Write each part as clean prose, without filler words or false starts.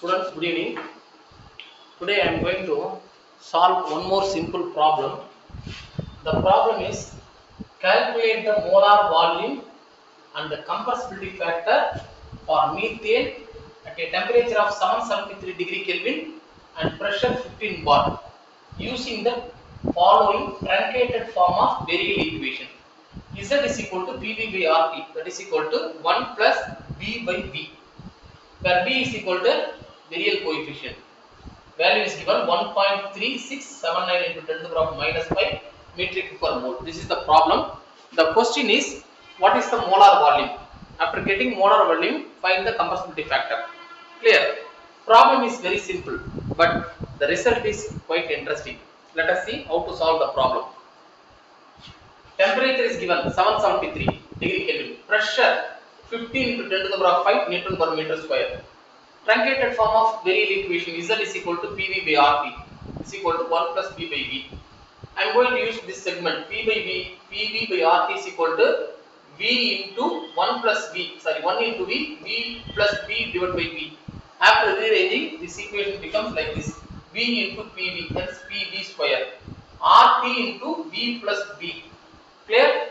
Students, good evening. Today I am going to solve one more simple problem. The problem is calculate the molar volume and the compressibility factor for methane at a temperature of 773 degree Kelvin and pressure 15 bar using the following truncated form of Virial equation. Z is equal to PV by RT, that is equal to 1 plus V by V, where V is equal to Virial coefficient. Value is given 1.3679 into 10 to the power minus 5 metric per mole. This is the problem. The question is, what is the molar volume? After getting molar volume, find the compressibility factor. Clear? Problem is very simple, but the result is quite interesting. Let us see how to solve the problem. Temperature is given 773 degree Kelvin. Pressure 15 into 10 to the power 5 Newton per meter square. Truncated form of Virial equation Z is equal to PV by RT is equal to 1 plus V by V. I am going to use this segment P by V, PV by RT is equal to V into 1 plus V, 1 into V, V plus V divided by V. After rearranging, this equation becomes like this: V into PV, hence PV square, RT into V plus V. Clear?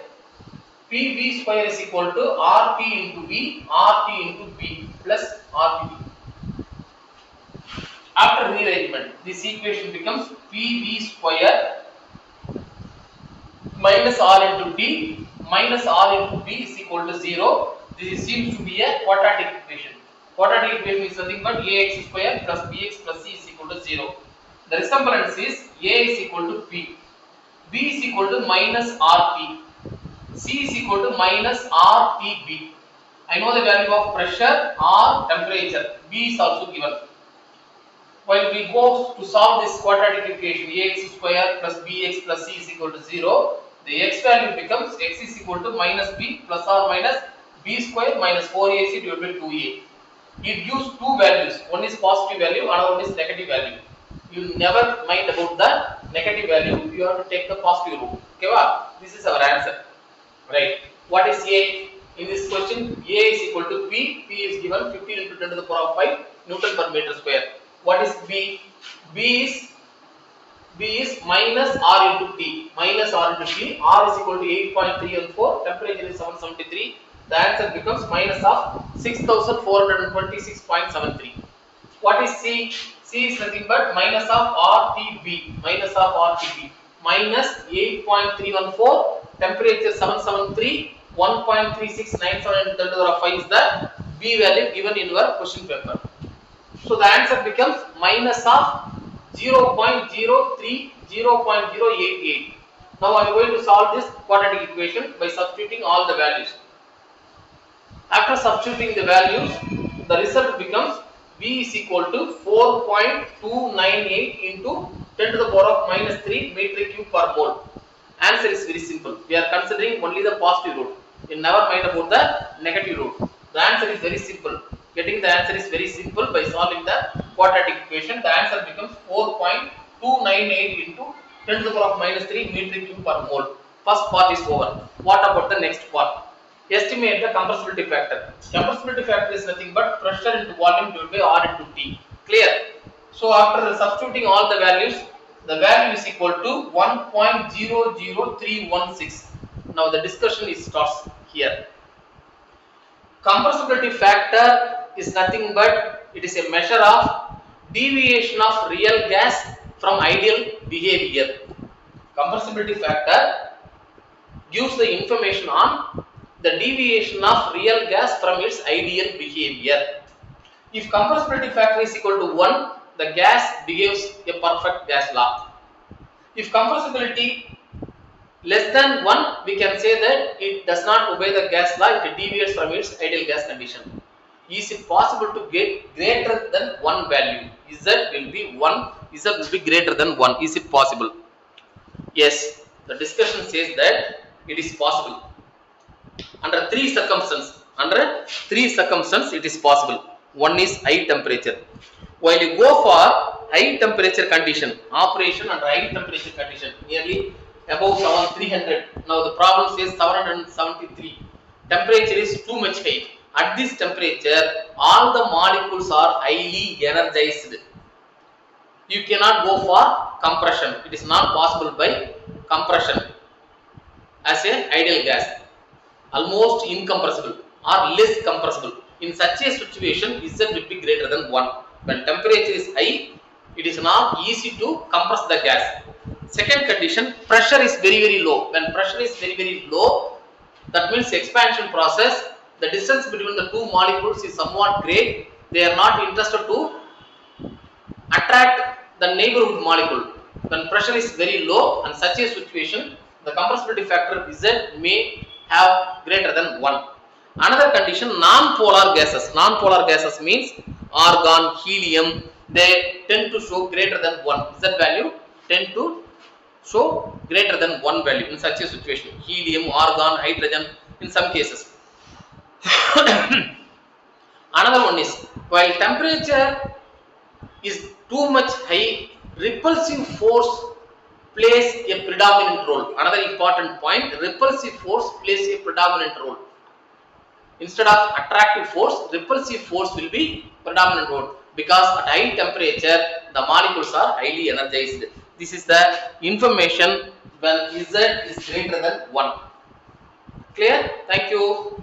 PV square is equal to RT into V, RT into V plus RT. After rearrangement, this equation becomes PV square minus R into T minus R into V is equal to 0. This seems to be a quadratic equation. Quadratic equation is nothing but AX square plus BX plus C is equal to 0. The resemblance is A is equal to P, B is equal to minus RT, C is equal to minus RTB. I know the value of pressure, R, temperature, B is also given. While we go to solve this quadratic equation, AX square plus BX plus C is equal to 0, the X value becomes X is equal to minus B plus or minus B square minus 4AC divided by 2A. It gives two values, one is positive value, another one is negative value. You never mind about the negative value, you have to take the positive root. Okay, this is our answer. Right. What is A? In this question, A is equal to P. P is given 15 into 10 to the power 5 Newton per meter square. What is B? B is minus R into T. Minus R into T. R is equal to 8.314. Temperature is 773. The answer becomes minus of 6426.73. What is C? C is nothing but minus of RTB. Minus of RTB. Minus 8.314. Temperature 773. 1.3697 into 10 to the power 5 is the B value given in your question paper. So the answer becomes minus of 0.030.088. Now I am going to solve this quadratic equation by substituting all the values. After substituting the values, the result becomes V is equal to 4.298 into 10 to the power of minus 3 metric cube per mole. Answer is very simple. We are considering only the positive root. You never mind about the negative root. The answer is very simple. Getting the answer is very simple by solving the quadratic equation. The answer becomes 4.298 into 10 to the power of minus 3 metric cube per mole. First part is over. What about the next part? Estimate the compressibility factor. Compressibility factor is nothing but pressure into volume divided by R into T. Clear? So after substituting all the values, the value is equal to 1.00316. Now the discussion starts here. Compressibility factor is nothing but it is a measure of deviation of real gas from ideal behavior. Compressibility factor gives the information on the deviation of real gas from its ideal behavior. If compressibility factor is equal to 1, the gas behaves a perfect gas law. If compressibility less than 1, we can say that it does not obey the gas law, it deviates from its ideal gas condition. Is it possible to get greater than 1 value? Z will be 1, Z will be greater than 1. Is it possible? Yes, the discussion says that it is possible. Under three circumstances it is possible. One is high temperature. While you go for high temperature condition, operation under high temperature condition, nearly above 300. Now the problem says 773. Temperature is too much high. At this temperature, all the molecules are highly energized. You cannot go for compression. It is not possible by compression as an ideal gas. Almost incompressible or less compressible. In such a situation, Z will be greater than 1. When temperature is high, it is not easy to compress the gas. Second condition, pressure is very low. When pressure is very low, that means expansion process, the distance between the two molecules is somewhat great. They are not interested to attract the neighborhood molecule. When pressure is very low and such a situation, the compressibility factor Z may have greater than 1. Another condition, non-polar gases. Non-polar gases means argon, helium, they tend to show greater than 1. Z value tend to show greater than 1 value in such a situation. Helium, argon, hydrogen in some cases. Another one is, while temperature is too much high, repulsive force plays a predominant role. Another important point, repulsive force plays a predominant role. Instead of attractive force, repulsive force will be predominant role, because at high temperature the molecules are highly energized. This is the information when Z is greater than 1. Clear? Thank you.